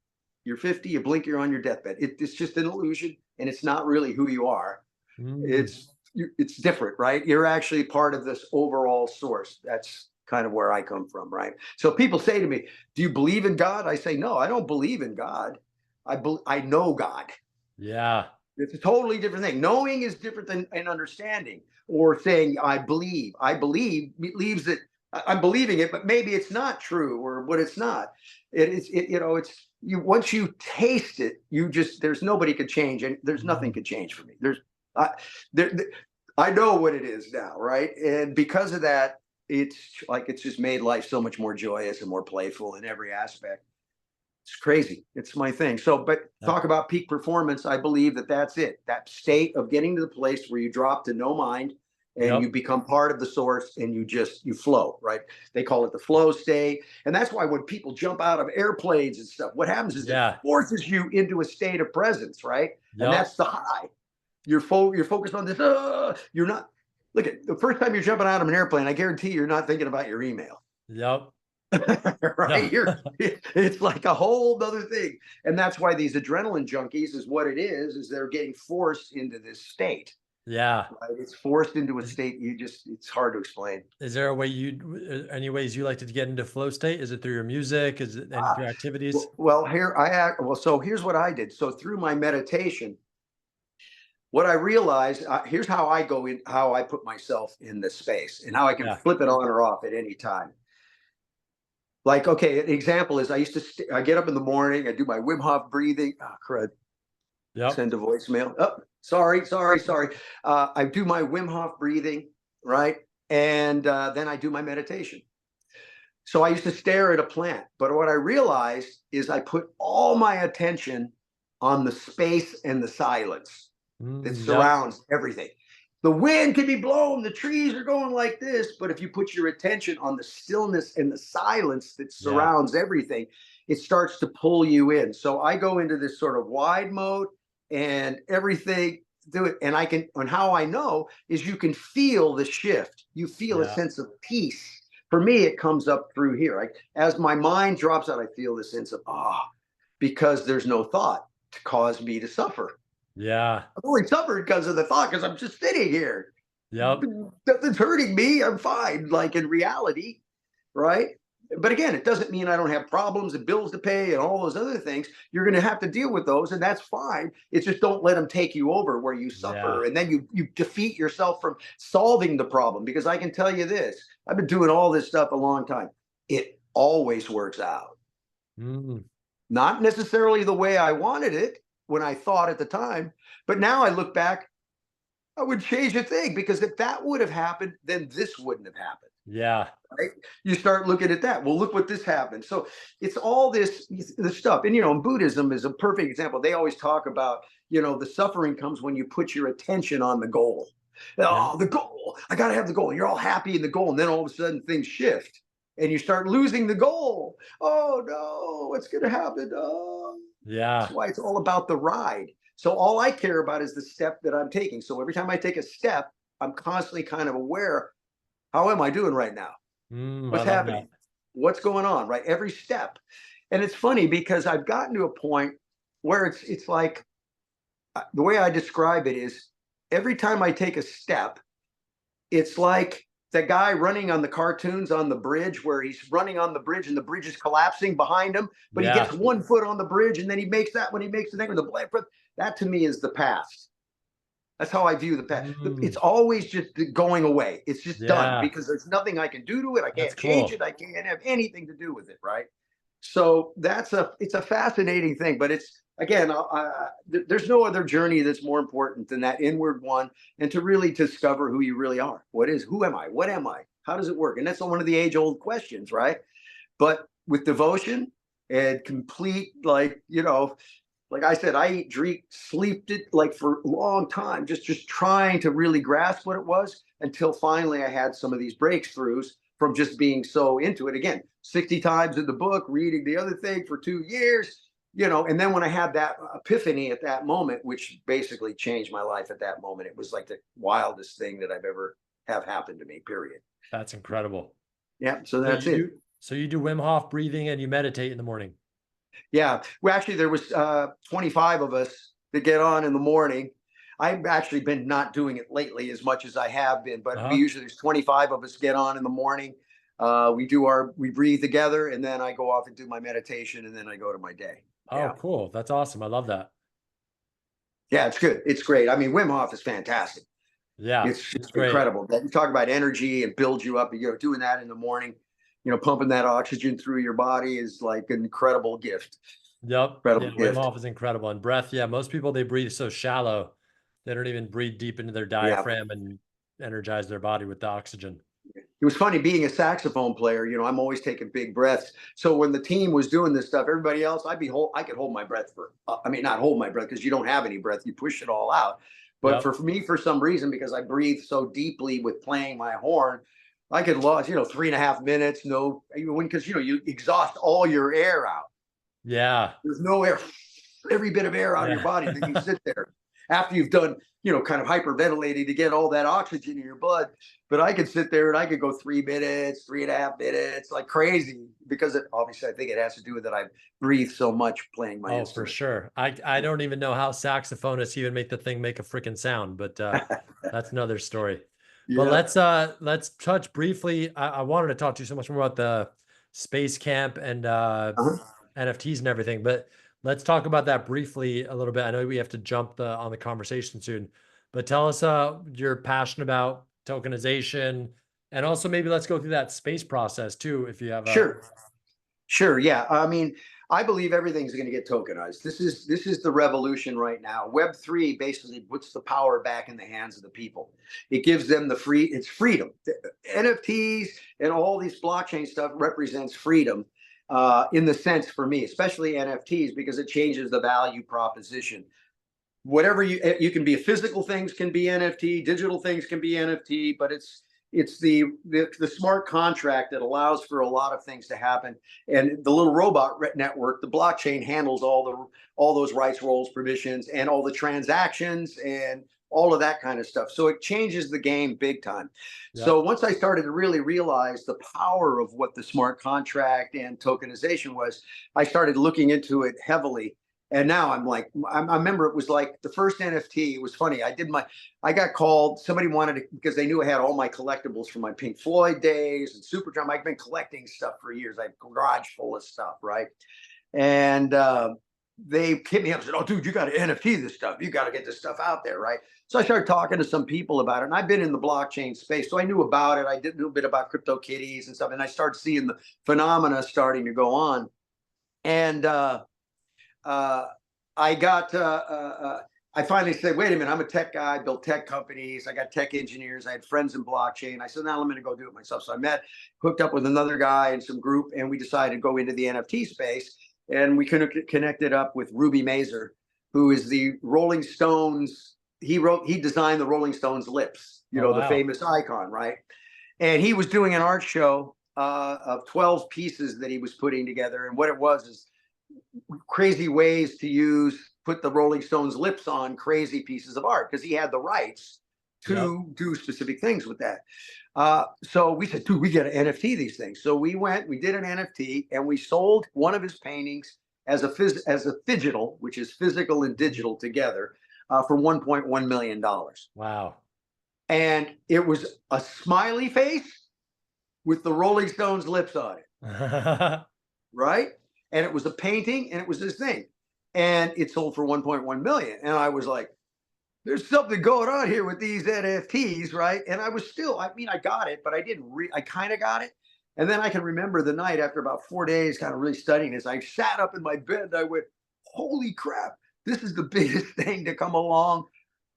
you're 50, you blink, you're on your deathbed. It's just an illusion, and it's not really who you are. Mm. It's different, right? You're actually part of this overall source. That's kind of where I come from, right? So people say to me, do you believe in God? I say, no, I don't believe in God. I know God. Yeah. It's a totally different thing. Knowing is different than understanding, or saying I believe. I believe leaves it. I'm believing it, but maybe it's not true, or what it's not. It's you. Once you taste it, there's nobody could change, and there's nothing could change for me. I, there, I know what it is now, right? And because of that, it's just made life so much more joyous and more playful in every aspect. It's crazy. It's my thing. So, but talk about peak performance. I believe that's it. That state of getting to the place where you drop to no mind and you become part of the source, and you flow, right? They call it the flow state. And that's why when people jump out of airplanes and stuff, what happens is it forces you into a state of presence, right? And that's the high. You're focused on this. You're not, look at the first time you're jumping out of an airplane, I guarantee you're not thinking about your email. Yep. Right. It's like a whole other thing. And that's why these adrenaline junkies is what it is they're getting forced into this state. Yeah. Right? It's forced into a state. It's hard to explain. Is there a way any ways you like to get into flow state? Is it through your music? Is it through activities? Well, so here's what I did. So through my meditation, what I realized, here's how I go in, how I put myself in this space, and how I can flip it on or off at any time. Like, okay, an example is I get up in the morning, I do my Wim Hof breathing. Oh, crud. Yep. Send a voicemail. Oh, sorry. I do my Wim Hof breathing, right? And then I do my meditation. So I used to stare at a plant, but what I realized is I put all my attention on the space and the silence that surrounds everything. The wind can be blowing, the trees are going like this, but if you put your attention on the stillness and the silence that surrounds everything, it starts to pull you in. So I go into this sort of wide mode, and everything do it. And how I know is you can feel the shift. You feel a sense of peace. For me, it comes up through here. As my mind drops out, I feel the sense of because there's no thought to cause me to suffer. Yeah. I've only suffered because of the thought, because I'm just sitting here. Yep. Nothing's hurting me. I'm fine, like in reality, right? But again, it doesn't mean I don't have problems and bills to pay and all those other things. You're going to have to deal with those, and that's fine. It's just don't let them take you over where you suffer, and then you defeat yourself from solving the problem. Because I can tell you this, I've been doing all this stuff a long time. It always works out. Not necessarily the way I wanted it when I thought at the time, but now I look back, I would change a thing, because if that would have happened, then this wouldn't have happened. Yeah. Right? You start looking at that. Well, look what this happened. So it's all this stuff. And, Buddhism is a perfect example. They always talk about, the suffering comes when you put your attention on the goal. Oh, the goal. I got to have the goal. You're all happy in the goal. And then all of a sudden things shift and you start losing the goal. Oh, no, what's going to happen? Oh. Yeah. That's why it's all about the ride. So all I care about is the step that I'm taking. So every time I take a step, I'm constantly kind of aware, how am I doing right now? What's happening? What's going on, right? Every step. And it's funny because I've gotten to a point where it's like, the way I describe it is, every time I take a step, it's like the guy running on the cartoons on the bridge, where he's running on the bridge and the bridge is collapsing behind him, but he gets 1 foot on the bridge, and then he makes that when he makes the thing with the black foot. That to me is the past. That's how I view the past. It's always just going away. It's just done, because there's nothing I can do to it. I can't change it. I can't have anything to do with it, right? So it's a fascinating thing, but it's, again, there's no other journey that's more important than that inward one, and to really discover who you really are. Who am I? What am I? How does it work? And that's one of the age-old questions, right? But with devotion and complete, like I said, I eat, drink, sleep it like for a long time, just trying to really grasp what it was, until finally I had some of these breakthroughs from just being so into it. Again, 60 times in the book, reading the other thing for 2 years, and then when I had that epiphany at that moment, which basically changed my life at that moment, it was like the wildest thing that I've ever have happened to me, period. That's incredible. Yeah. So that's it. So you do Wim Hof breathing and you meditate in the morning. Yeah. Well, actually, there was 25 of us that get on in the morning. I've actually been not doing it lately as much as I have been, but we usually, there's 25 of us get on in the morning. We breathe together, and then I go off and do my meditation, and then I go to my day. Oh, cool. That's awesome. I love that. Yeah, it's good. It's great. I mean, Wim Hof is fantastic. Yeah, it's incredible. That you talk about energy and build you up. Doing that in the morning, pumping that oxygen through your body is like an incredible gift. Yep. Incredible gift. Wim Hof is incredible. And breath, most people, they breathe so shallow. They don't even breathe deep into their diaphragm and energize their body with the oxygen. It was funny being a saxophone player. I'm always taking big breaths. So when the team was doing this stuff, everybody else, I could hold my breath not hold my breath because you don't have any breath. You push it all out. But for me, for some reason, because I breathe so deeply with playing my horn, I could lose, 3.5 minutes. Because you exhaust all your air out. Yeah. There's no air, every bit of air out of your body. Then you sit there after you've done, kind of hyperventilating to get all that oxygen in your blood. But I could sit there and I could go 3 minutes, 3.5 minutes, like crazy, because obviously I think it has to do with that I breathe so much playing my instrument. For sure. I don't even know how saxophonists even make the thing make a freaking sound, but that's another story. Yeah. But let's touch briefly. I wanted to talk to you so much more about the space camp and NFTs and everything, but let's talk about that briefly a little bit. I know we have to jump on the conversation soon, but tell us you're passionate about tokenization, and also maybe let's go through that space process too, if you have. Sure. Yeah. I mean, I believe everything's going to get tokenized. This is the revolution right now. Web3 basically puts the power back in the hands of the people. It gives them it's freedom. The NFTs and all these blockchain stuff represents freedom. In the sense, for me, especially NFTs, because it changes the value proposition. Whatever you can be, physical things can be NFT, digital things can be NFT, but it's the smart contract that allows for a lot of things to happen. And the little robot network, the blockchain, handles all those rights, roles, permissions, and all the transactions and all of that kind of stuff. So it changes the game big time. Yep. So once I started to really realize the power of what the smart contract and tokenization was, I started looking into it heavily. And now I'm like, I remember it was like the first NFT. It was funny. I got called, somebody wanted to, because they knew I had all my collectibles from my Pink Floyd days and Supertramp. I've been collecting stuff for years. I have a garage full of stuff, right? And they hit me up and said, "Oh, dude, you got to NFT this stuff. You got to get this stuff out there, right?" So I started talking to some people about it, and I've been in the blockchain space, so I knew about it. I did a little bit about CryptoKitties and stuff, and I started seeing the phenomena starting to go on. And I finally said, "Wait a minute, I'm a tech guy. I built tech companies. I got tech engineers. I had friends in blockchain." I said, "Now I'm going to go do it myself." So I hooked up with another guy and some group, and we decided to go into the NFT space. And we connected up with Ruby Mazer, who is the Rolling Stones. He designed the Rolling Stones lips, the famous icon, right? And he was doing an art show of 12 pieces that he was putting together. And what it was is crazy ways to put the Rolling Stones lips on crazy pieces of art, because he had the rights to do specific things with that. So we said, "Dude, we got to NFT these things." So we did an NFT, and we sold one of his paintings as a phygital, which is physical and digital together, for $1.1 million. Wow. And it was a smiley face with the Rolling Stones lips on it. Right? And it was a painting, and it was this thing. And it sold for $1.1 million. And I was like, there's something going on here with these NFTs, right? And I was still, I got it, but I didn't I kind of got it. And then I can remember the night after about 4 days kind of really studying this, I sat up in my bed and I went, holy crap, this is the biggest thing to come along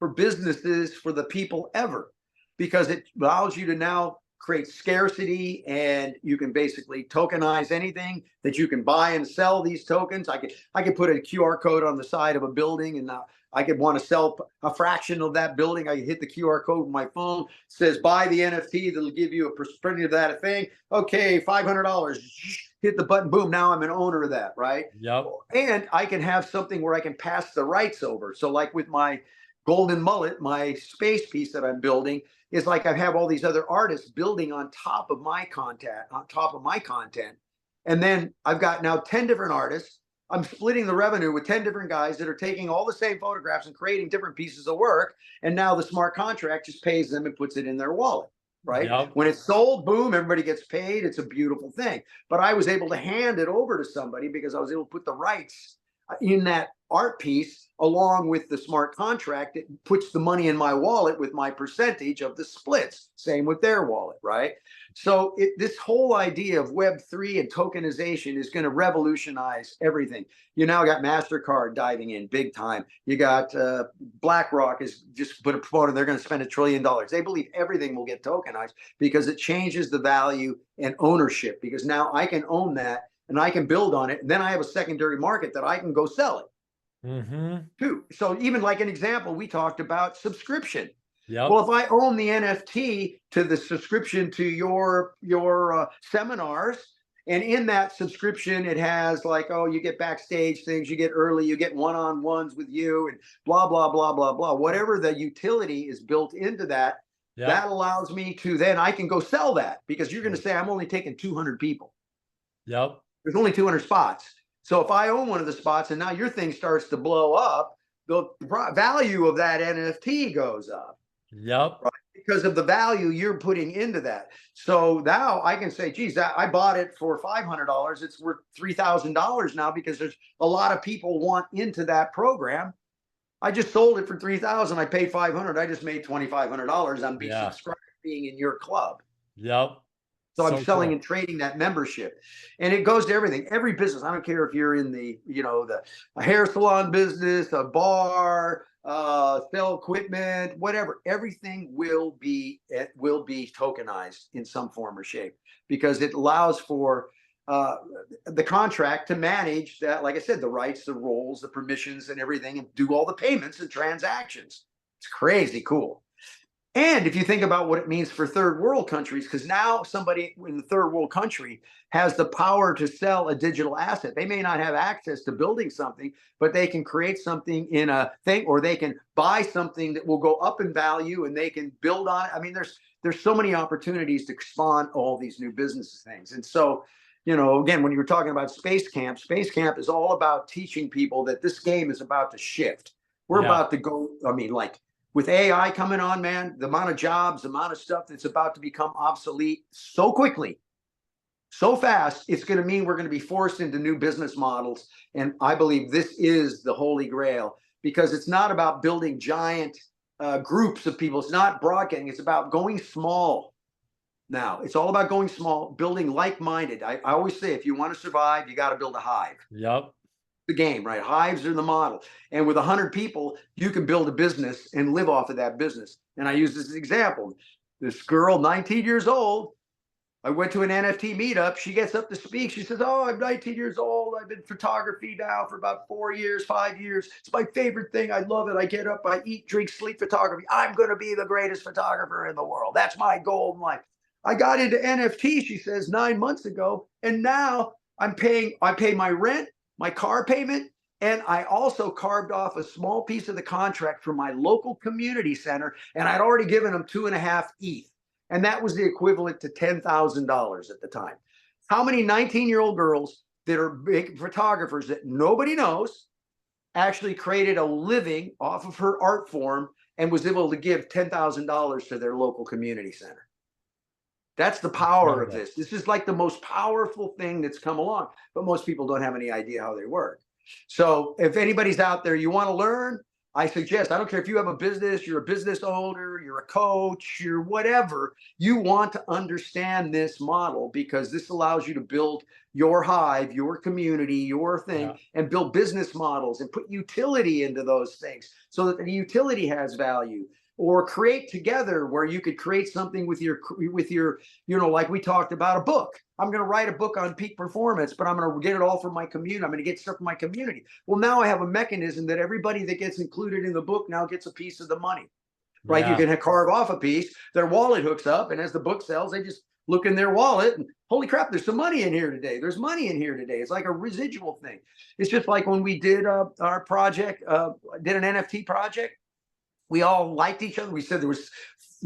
for businesses, for the people ever, because it allows you to now create scarcity, and you can basically tokenize anything that you can buy and sell these tokens. I could put a QR code on the side of a building, and I could want to sell a fraction of that building. I hit the QR code with my phone, says buy the NFT, that'll give you a percentage of that thing. Okay, $500. hit the button, boom, now I'm an owner of that, right? Yep. And I can have something where I can pass the rights over. So like with my golden mullet, my space piece that I'm building, is like I have all these other artists building on top of my content. And then I've got now 10 different artists. I'm splitting the revenue with 10 different guys that are taking all the same photographs and creating different pieces of work. And now the smart contract just pays them and puts it in their wallet, right? Yep. When it's sold, boom, everybody gets paid. It's a beautiful thing. But I was able to hand it over to somebody because I was able to put the rights in that art piece along with the smart contract. It puts the money in my wallet with my percentage of the splits. Same with their wallet, right? So this whole idea of Web3 and tokenization is going to revolutionize everything. You now got MasterCard diving in big time. You got BlackRock is just put a promoter. They're going to spend $1 trillion. They believe everything will get tokenized because it changes the value and ownership, because now I can own that and I can build on it. And then I have a secondary market that I can go sell it too. So even like an example, we talked about subscription. Yep. Well, if I own the NFT to the subscription to your seminars, and in that subscription, it has like, oh, you get backstage things, you get early, you get one-on-ones with you, and blah, blah, blah, blah, blah. Whatever the utility is built into that, that allows me to, then I can go sell that, because you're going to say, I'm only taking 200 people. Yep. There's only 200 spots. So if I own one of the spots and now your thing starts to blow up, the value of that NFT goes up. Yep. Right? Because of the value you're putting into that. So now I can say, geez, I bought it for $500. It's worth $3,000 now because there's a lot of people want into that program. I just sold it for $3,000. I paid $500. I just made $2,500 on being subscribed, being in your club. Yep. So I'm selling and trading that membership, and it goes to everything, every business. I don't care if you're in the, a hair salon business, a bar, sell equipment, whatever. Everything will be tokenized in some form or shape, because it allows for the contract to manage that, like I said, the rights, the roles, the permissions, and everything, and do all the payments and transactions. It's crazy cool. And if you think about what it means for third world countries, because now somebody in the third world country has the power to sell a digital asset. They may not have access to building something, but they can create something in a thing, or they can buy something that will go up in value and they can build on it. I mean, there's so many opportunities to spawn all these new business things. And so, again, when you were talking about Space Camp is all about teaching people that this game is about to shift. We're about to go, with AI coming on, man, the amount of jobs, the amount of stuff that's about to become obsolete so quickly, so fast, it's going to mean we're going to be forced into new business models. And I believe this is the holy grail, because it's not about building giant groups of people. It's not broadcasting. It's about going small. Now, it's all about going small, building like-minded. I always say, if you want to survive, you got to build a hive. Yep. The game, right? Hives are the model. And with 100 people, you can build a business and live off of that business. And I use this as an example. This girl, 19 years old, I went to an NFT meetup. She gets up to speak. She says, oh, I'm 19 years old. I've been photography now for about 4 years, 5 years. It's my favorite thing. I love it. I get up, I eat, drink, sleep photography. I'm going to be the greatest photographer in the world. That's my goal in life. I got into NFT, she says, 9 months ago. And now I pay my rent, my car payment, and I also carved off a small piece of the contract for my local community center, and I'd already given them 2.5 ETH, and that was the equivalent to $10,000 at the time. How many 19-year-old girls that are big photographers that nobody knows actually created a living off of her art form and was able to give $10,000 to their local community center? That's the power of this. This is like the most powerful thing that's come along, but most people don't have any idea how they work. So if anybody's out there, you want to learn, I suggest, I don't care if you have a business, you're a business owner, you're a coach, you're whatever, you want to understand this model, because this allows you to build your hive, your community, your thing, and build business models and put utility into those things so that the utility has value. Or create together, where you could create something with your, like we talked about, a book. I'm going to write a book on peak performance, but I'm going to get it all from my community. I'm going to get stuff from my community. Well, now I have a mechanism that everybody that gets included in the book now gets a piece of the money, right? You can carve off a piece, their wallet hooks up, and as the book sells, they just look in their wallet and holy crap, there's some money in here today. There's money in here today. It's like a residual thing. It's just like when we did our project, did an NFT project. We all liked each other. We said there was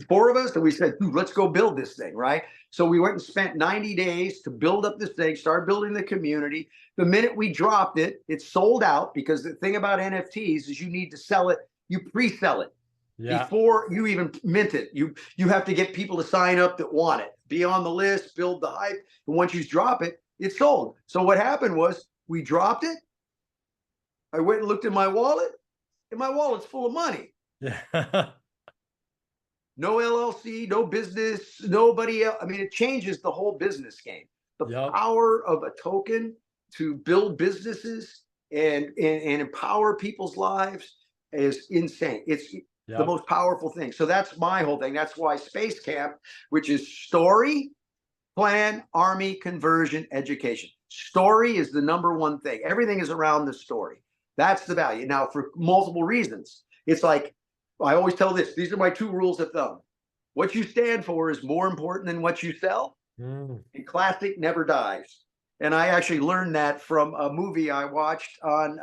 4 of us, and we said, dude, let's go build this thing, right? So we went and spent 90 days to build up this thing, start building the community. The minute we dropped it, it sold out, because the thing about NFTs is you need to sell it. You pre-sell it before you even mint it. You have to get people to sign up that want it, be on the list, build the hype. And once you drop it, it's sold. So what happened was we dropped it. I went and looked in my wallet, and my wallet's full of money. Yeah. No LLC, no business, nobody else. I mean, it changes the whole business game. The power of a token to build businesses and empower people's lives is insane. It's the most powerful thing. So that's my whole thing. That's why Space Camp, which is story, plan, army, conversion, education. Story is the #1 thing. Everything is around the story. That's the value. Now, for multiple reasons, it's like, I always tell this, these are my 2 rules of thumb. What you stand for is more important than what you sell. And classic never dies. And I actually learned that from a movie I watched on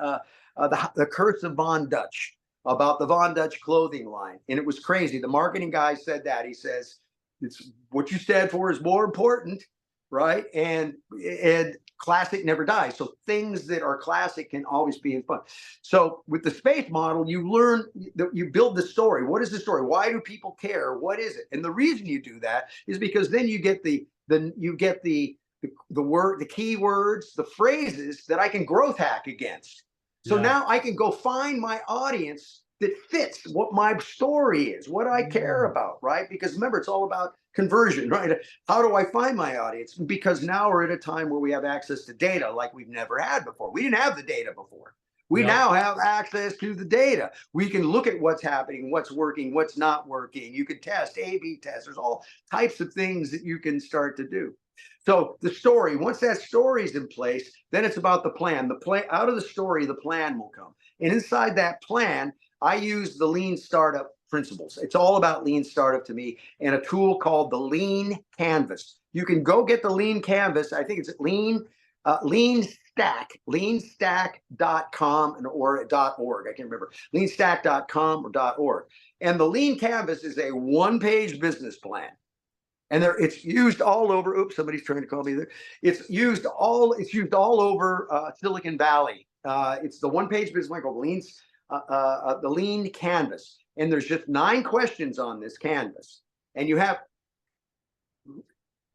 the Curse of Von Dutch, about the Von Dutch clothing line. And it was crazy. The marketing guy said that. He says, it's what you stand for is more important, right? And classic never dies. So things that are classic can always be in fun. So with the space model, you learn that you build the story. What is the story? Why do people care? What is it? And the reason you do that is because then you get the keywords, the phrases that I can growth hack against. So now I can go find my audience that fits what my story is, what I care about, right? Because remember, it's all about conversion, right? How do I find my audience? Because now we're at a time where we have access to data like we've never had before. We didn't have the data before. We now have access to the data. We can look at what's happening, what's working, what's not working. You can test, A/B test. There's all types of things that you can start to do. So the story, once that story is in place, then it's about the plan. The plan, out of the story, the plan will come. And inside that plan, I use the lean startup principles. It's all about lean startup to me, and a tool called the Lean Canvas. You can go get the Lean Canvas. I think it's leanstack.com or .org. I can't remember. Leanstack.com or .org. And the Lean Canvas is a 1-page business plan. And it's used all over. Oops, somebody's trying to call me there. It's used all over Silicon Valley. It's the 1-page business plan called the Lean Canvas. And there's just 9 questions on this canvas. And you have,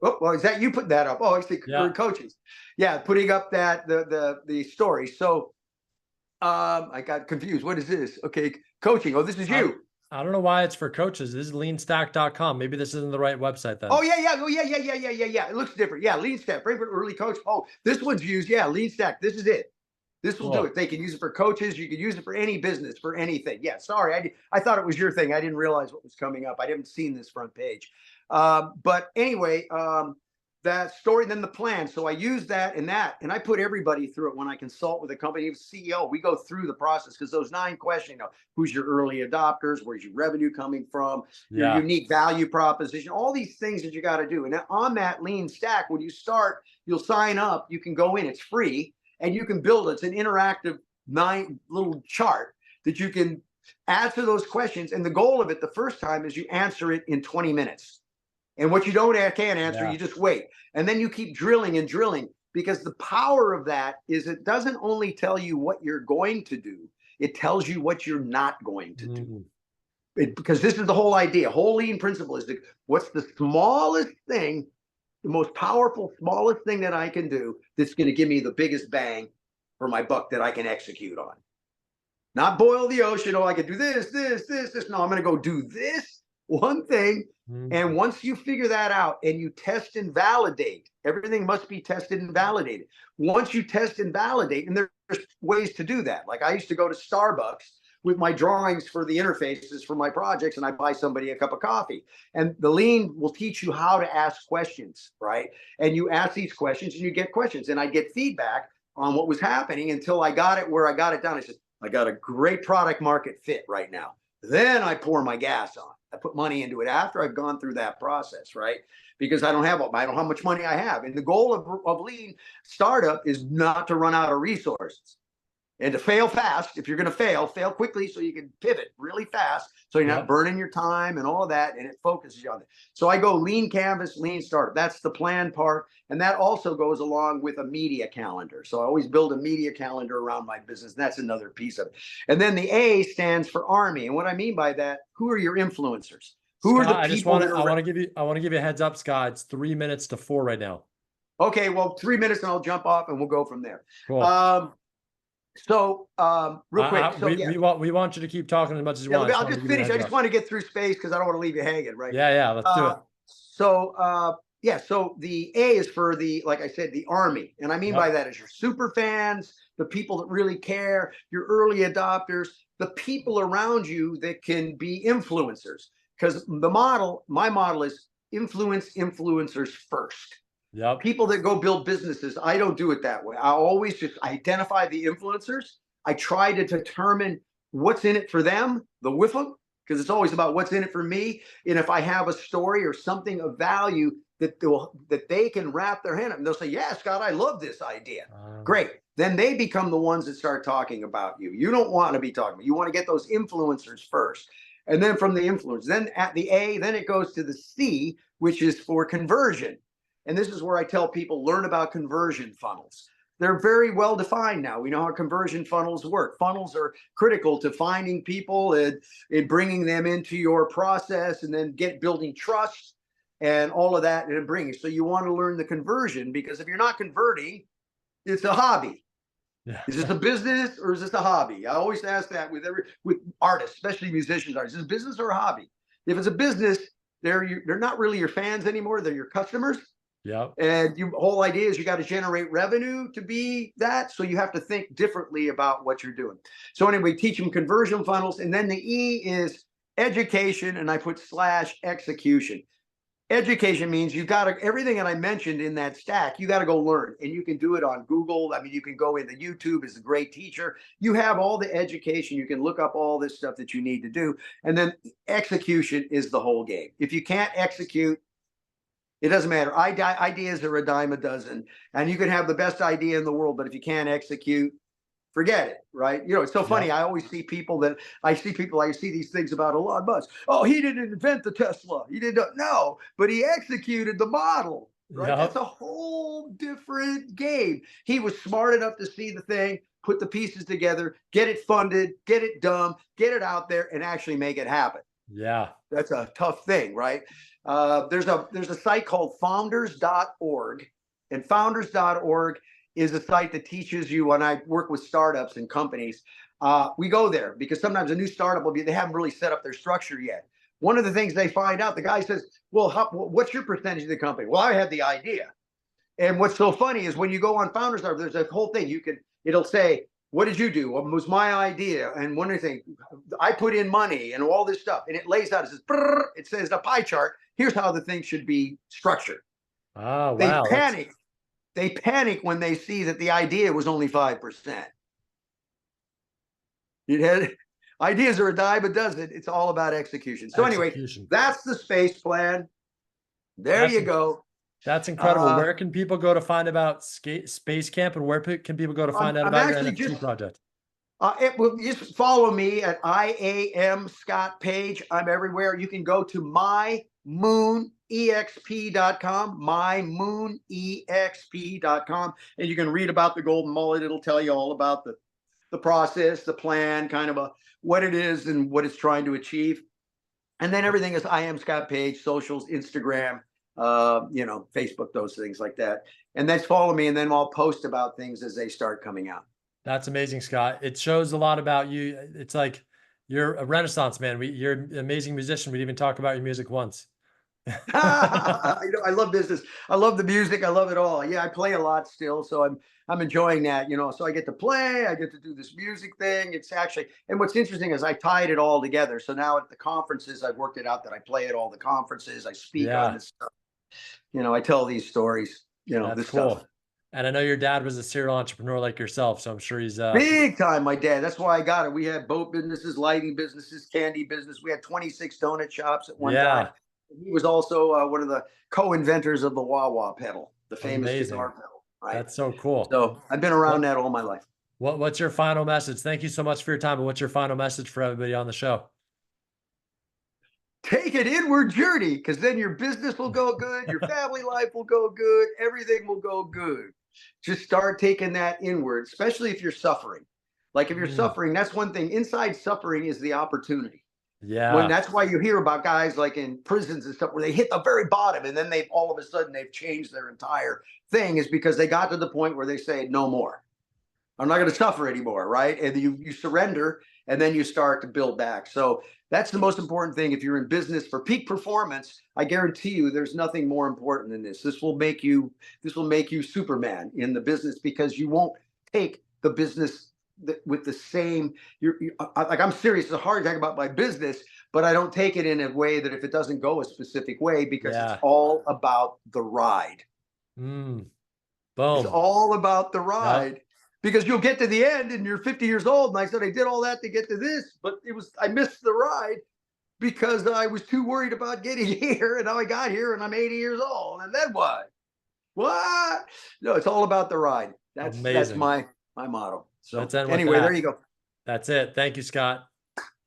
oh, well, is that you put that up? Oh, I see, for coaches. Yeah, putting up that the story. So I got confused. What is this? Okay, coaching. Oh, this is you. I don't know why it's for coaches. This is leanstack.com. Maybe this isn't the right website then. Oh, yeah. Oh, yeah. It looks different. Yeah, Lean Stack, Frankfurt Early Coach. Oh, this one's used. Yeah, Lean Stack. This is it. This will do it. They can use it for coaches. You can use it for any business, for anything. Yeah, sorry. I thought it was your thing. I didn't realize what was coming up. I haven't seen this front page. But anyway, that story, then the plan. So I use that, and I put everybody through it when I consult with a company, CEO. We go through the process, because those 9 questions, who's your early adopters? Where's your revenue coming from? Your unique value proposition, all these things that you got to do. And on that Lean Stack, when you start, you'll sign up. You can go in. It's free. And you can build it. It's an interactive 9 little chart that you can answer those questions. And the goal of it the first time is you answer it in 20 minutes. And what you can't answer, you just wait. And then you keep drilling and drilling, because the power of that is it doesn't only tell you what you're going to do, it tells you what you're not going to do. Because this is the whole idea. Whole lean principle is what's the smallest thing, the most powerful, smallest thing that I can do that's going to give me the biggest bang for my buck that I can execute on. Not boil the ocean. Oh, I can do this. No, I'm going to go do this one thing. And once you figure that out and you test and validate, everything must be tested and validated. Once you test and validate, and there's ways to do that. Like I used to go to Starbucks with my drawings for the interfaces for my projects, and I buy somebody a cup of coffee. And the lean will teach you how to ask questions, right? And you ask these questions and you get questions. And I get feedback on what was happening until I got it where I got it down. I said, I got a great product market fit right now. Then I pour my gas on. I put money into it after I've gone through that process, right? Because I don't know how much money I have. And the goal of lean startup is not to run out of resources and to fail fast. If you're going to fail quickly so you can pivot really fast, so you're not burning your time and all of that, and it focuses you on it. So I go lean canvas, lean startup. That's the plan part. And that also goes along with a media calendar. So I always build a media calendar around my business. That's another piece of it. And then the A stands for Army. And what I mean by that, who are your influencers? Who Scott, are the people that are... I want to give you a heads up, Scott. It's 3 minutes to 4 right now. Okay, well, 3 minutes and I'll jump off and we'll go from there. Cool. Real quick. We want you to keep talking as much as you want. I'll just finish. I just want to get through space because I don't want to leave you hanging, right? Yeah, let's do it. So the A is for like I said, the Army. And I mean by that is your super fans, the people that really care, your early adopters, the people around you that can be influencers. Because my model is influence influencers first. Yep. People that go build businesses, I don't do it that way. I always just identify the influencers. I try to determine what's in it for them, with them, because it's always about what's in it for me. And if I have a story or something of value that they can wrap their hand up, and they'll say, yeah, Scott, I love this idea. Great. Then they become the ones that start talking about you. You don't want to be talking about, you want to get those influencers first. And then from the influence, then at the A, then it goes to the C, which is for conversion. And this is where I tell people, learn about conversion funnels. They're very well defined now. We know how conversion funnels work. Funnels are critical to finding people and bringing them into your process, and then building trust and all of that and bringing. So you want to learn the conversion, because if you're not converting, it's a hobby. Yeah. Is this a business or is this a hobby? I always ask that with artists, especially musicians. Is this a business or a hobby? If it's a business, they're not really your fans anymore. They're your customers. Yeah. And the whole idea is you got to generate revenue to be that. So you have to think differently about what you're doing. So anyway, teach them conversion funnels. And then the E is education. And I put / execution. Education means you've got to, everything that I mentioned in that stack, you got to go learn. And you can do it on Google. I mean, you can go into YouTube is a great teacher. You have all the education. You can look up all this stuff that you need to do. And then execution is the whole game. If you can't execute, it doesn't matter. Ideas are a dime a dozen. And you can have the best idea in the world, but if you can't execute, forget it, right? You know, it's so funny. I always see people I see these things about Elon Musk. Oh, he didn't invent the Tesla. He didn't. No, but he executed the model, right? Yep. That's a whole different game. He was smart enough to see the thing, put the pieces together, get it funded, get it done, get it out there, and actually make it happen. Yeah. That's a tough thing, right? There's a site called founders.org, and founders.org is a site that teaches you. When I work with startups and companies, we go there because sometimes a new startup they haven't really set up their structure yet. One of the things they find out, the guy says, well, what's your percentage of the company? Well, I had the idea. And what's so funny is when you go on Founders.org, there's a whole thing. It'll say, what did you do? What was my idea? And one of the things, I put in money and all this stuff. And it lays out, it says a pie chart. Here's how the thing should be structured. Oh, wow. They panic. They panic when they see that the idea was only 5%. Ideas are a dime a dozen. It's all about execution. So anyway, that's the space plan. There you go. That's incredible. Where can people go to find about Space Camp, and where can people go to find out about your NFT project? Just follow me at IAM Scott Page. I'm everywhere. You can go to mymoonexp.com, mymoonexp.com, and you can read about the golden mullet. It'll tell you all about the process, the plan, kind of what it is and what it's trying to achieve. And then everything is IAM Scott Page, socials, Instagram, Facebook, those things like that. And that's follow me, and then I'll post about things as they start coming out. That's amazing, Scott. It shows a lot about you. It's like you're a Renaissance man. You're an amazing musician. We didn't even talk about your music once. I love business. I love the music. I love it all. Yeah, I play a lot still, so I'm enjoying that. So I get to play. I get to do this music thing. It's actually, and what's interesting is I tied it all together. So now at the conferences, I've worked it out that I play at all the conferences. I speak on this stuff. I tell these stories. That's this cool. stuff. And I know your dad was a serial entrepreneur like yourself, so I'm sure he's Big time, my dad. That's why I got it. We had boat businesses, lighting businesses, candy business. We had 26 donut shops at one time. yeah, He was also one of the co-inventors of the wah-wah pedal, the famous amazing. guitar pedal, right? That's so cool. So I've been around that all my life. What's your final message? Thank you so much for your time. And what's your final message for everybody on the show? Take an inward journey, because then your business will go good, your family life will go good, everything will go good. Just start taking that inward, especially if you're suffering. Like if you're Mm, suffering, that's one thing. Inside suffering is the opportunity. When yeah, that's why you hear about guys like in prisons and stuff where they hit the very bottom and then they've all of a sudden they've changed their entire thing, is because they got to the point where they say no more. I'm not going to suffer anymore, right? And you surrender, and then you start to build back. So that's the most important thing. If you're in business for peak performance, I guarantee you there's nothing more important than this. This will make you Superman in the business, because you won't take the business with the same. Like, I'm serious. It's a hard talk about my business, but I don't take it in a way that if it doesn't go a specific way, because it's yeah. all about the ride. Mm, It's boom. all about the Yep. ride, because you'll get to the end and you're 50 years old. And I said, I did all that to get to this, but I missed the ride because I was too worried about getting here. And now I got here and I'm 80 years old. And then what? What? No, it's all about the ride. That's Amazing. my motto. So Let's end with anyway, there that. you go. That's it. Thank you, Scott.